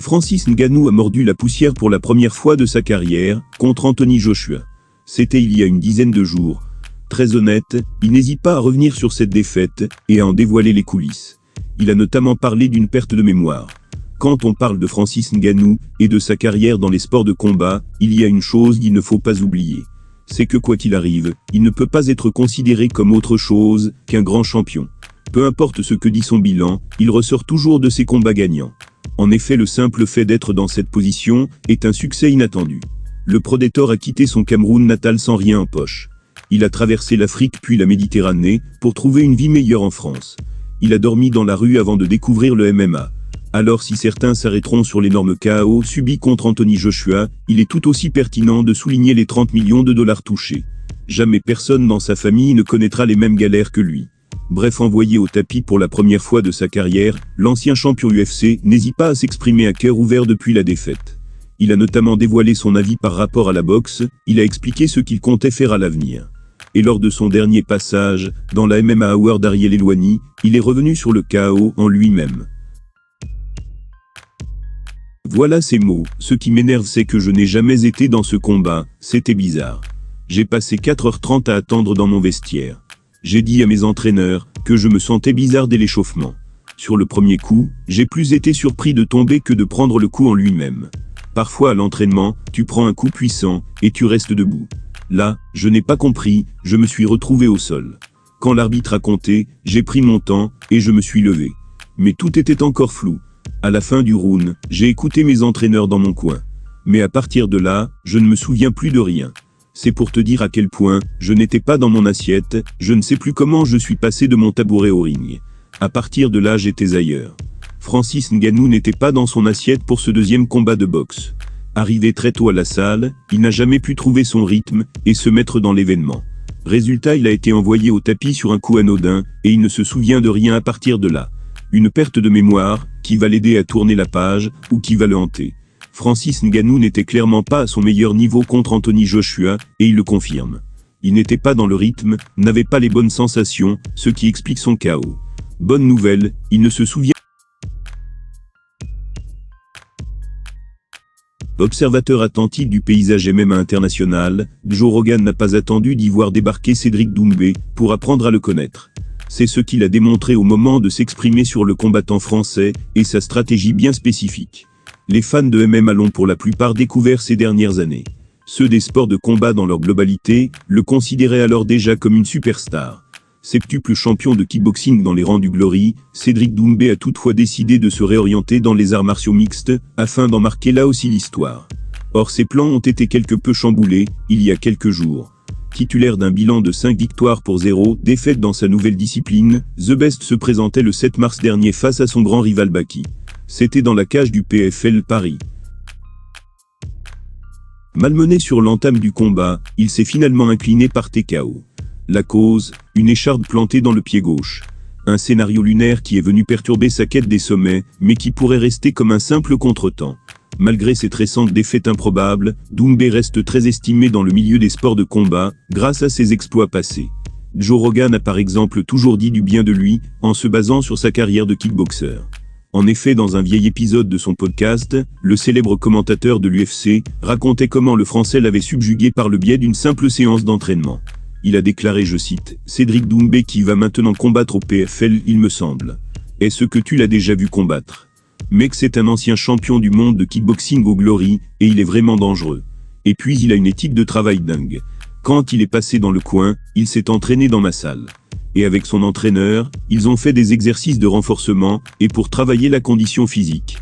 Francis Ngannou a mordu la poussière pour la première fois de sa carrière, contre Anthony Joshua. C'était il y a une dizaine de jours. Très honnête, il n'hésite pas à revenir sur cette défaite, et à en dévoiler les coulisses. Il a notamment parlé d'une perte de mémoire. Quand on parle de Francis Ngannou, et de sa carrière dans les sports de combat, il y a une chose qu'il ne faut pas oublier. C'est que quoi qu'il arrive, il ne peut pas être considéré comme autre chose qu'un grand champion. Peu importe ce que dit son bilan, il ressort toujours de ses combats gagnants. En effet, le simple fait d'être dans cette position est un succès inattendu. Le Predator a quitté son Cameroun natal sans rien en poche. Il a traversé l'Afrique puis la Méditerranée pour trouver une vie meilleure en France. Il a dormi dans la rue avant de découvrir le MMA. Alors si certains s'arrêteront sur l'énorme KO subi contre Anthony Joshua, il est tout aussi pertinent de souligner les 30 millions de dollars touchés. Jamais personne dans sa famille ne connaîtra les mêmes galères que lui. Bref, envoyé au tapis pour la première fois de sa carrière, l'ancien champion UFC n'hésite pas à s'exprimer à cœur ouvert depuis la défaite. Il a notamment dévoilé son avis par rapport à la boxe, il a expliqué ce qu'il comptait faire à l'avenir. Et lors de son dernier passage, dans la MMA Award d'Ariel Helwani, il est revenu sur le KO en lui-même. Voilà ces mots, ce qui m'énerve c'est que je n'ai jamais été dans ce combat, c'était bizarre. J'ai passé 4h30 à attendre dans mon vestiaire. J'ai dit à mes entraîneurs que je me sentais bizarre dès l'échauffement. Sur le premier coup, j'ai plus été surpris de tomber que de prendre le coup en lui-même. Parfois à l'entraînement, tu prends un coup puissant et tu restes debout. Là, je n'ai pas compris, je me suis retrouvé au sol. Quand l'arbitre a compté, j'ai pris mon temps et je me suis levé. Mais tout était encore flou. À la fin du round, j'ai écouté mes entraîneurs dans mon coin. Mais à partir de là, je ne me souviens plus de rien. C'est pour te dire à quel point je n'étais pas dans mon assiette, je ne sais plus comment je suis passé de mon tabouret au ring. À partir de là, j'étais ailleurs. Francis Ngannou n'était pas dans son assiette pour ce deuxième combat de boxe. Arrivé très tôt à la salle, il n'a jamais pu trouver son rythme et se mettre dans l'événement. Résultat, il a été envoyé au tapis sur un coup anodin et il ne se souvient de rien à partir de là. Une perte de mémoire qui va l'aider à tourner la page ou qui va le hanter. Francis Ngannou n'était clairement pas à son meilleur niveau contre Anthony Joshua et il le confirme. Il n'était pas dans le rythme, n'avait pas les bonnes sensations, ce qui explique son KO. Bonne nouvelle, il ne se souvient. Observateur attentif du paysage MMA international, Joe Rogan n'a pas attendu d'y voir débarquer Cédric Doumbé pour apprendre à le connaître. C'est ce qu'il a démontré au moment de s'exprimer sur le combattant français et sa stratégie bien spécifique. Les fans de MMA l'ont pour la plupart découvert ces dernières années. Ceux des sports de combat dans leur globalité le considéraient alors déjà comme une superstar. Septuple champion de kickboxing dans les rangs du Glory, Cédric Doumbé a toutefois décidé de se réorienter dans les arts martiaux mixtes, afin d'en marquer là aussi l'histoire. Or ses plans ont été quelque peu chamboulés, il y a quelques jours. Titulaire d'un bilan de 5 victoires pour 0 défaites dans sa nouvelle discipline, The Best se présentait le 7 mars dernier face à son grand rival Baki. C'était dans la cage du PFL Paris. Malmené sur l'entame du combat, il s'est finalement incliné par TKO. La cause, une écharde plantée dans le pied gauche. Un scénario lunaire qui est venu perturber sa quête des sommets, mais qui pourrait rester comme un simple contretemps. Malgré cette récente défaite improbable, Doumbé reste très estimé dans le milieu des sports de combat, grâce à ses exploits passés. Joe Rogan a par exemple toujours dit du bien de lui, en se basant sur sa carrière de kickboxer. En effet, dans un vieil épisode de son podcast, le célèbre commentateur de l'UFC racontait comment le Français l'avait subjugué par le biais d'une simple séance d'entraînement. Il a déclaré, je cite, « Cédric Doumbé qui va maintenant combattre au PFL, il me semble. Est-ce que tu l'as déjà vu combattre ? Mec, c'est un ancien champion du monde de kickboxing au Glory, et il est vraiment dangereux. Et puis il a une éthique de travail dingue. Quand il est passé dans le coin, il s'est entraîné dans ma salle. Et avec son entraîneur, ils ont fait des exercices de renforcement, et pour travailler la condition physique. »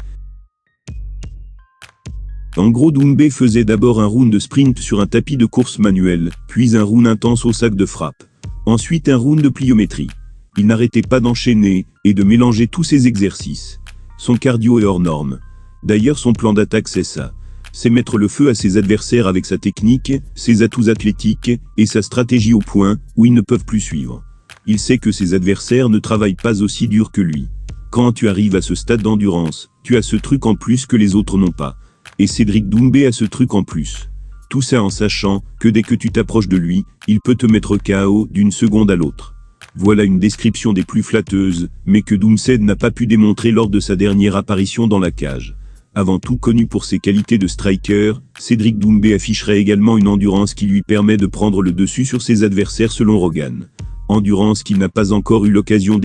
En gros, Doumbé faisait d'abord un round de sprint sur un tapis de course manuel, puis un round intense au sac de frappe. Ensuite un round de pliométrie. Il n'arrêtait pas d'enchaîner et de mélanger tous ces exercices. Son cardio est hors norme. D'ailleurs son plan d'attaque c'est ça. C'est mettre le feu à ses adversaires avec sa technique, ses atouts athlétiques et sa stratégie au point où ils ne peuvent plus suivre. Il sait que ses adversaires ne travaillent pas aussi dur que lui. Quand tu arrives à ce stade d'endurance, tu as ce truc en plus que les autres n'ont pas. Et Cédric Doumbé a ce truc en plus. Tout ça en sachant que dès que tu t'approches de lui, il peut te mettre KO d'une seconde à l'autre. Voilà une description des plus flatteuses, mais que Doumbé n'a pas pu démontrer lors de sa dernière apparition dans la cage. Avant tout connu pour ses qualités de striker, Cédric Doumbé afficherait également une endurance qui lui permet de prendre le dessus sur ses adversaires selon Rogan. Endurance qu'il n'a pas encore eu l'occasion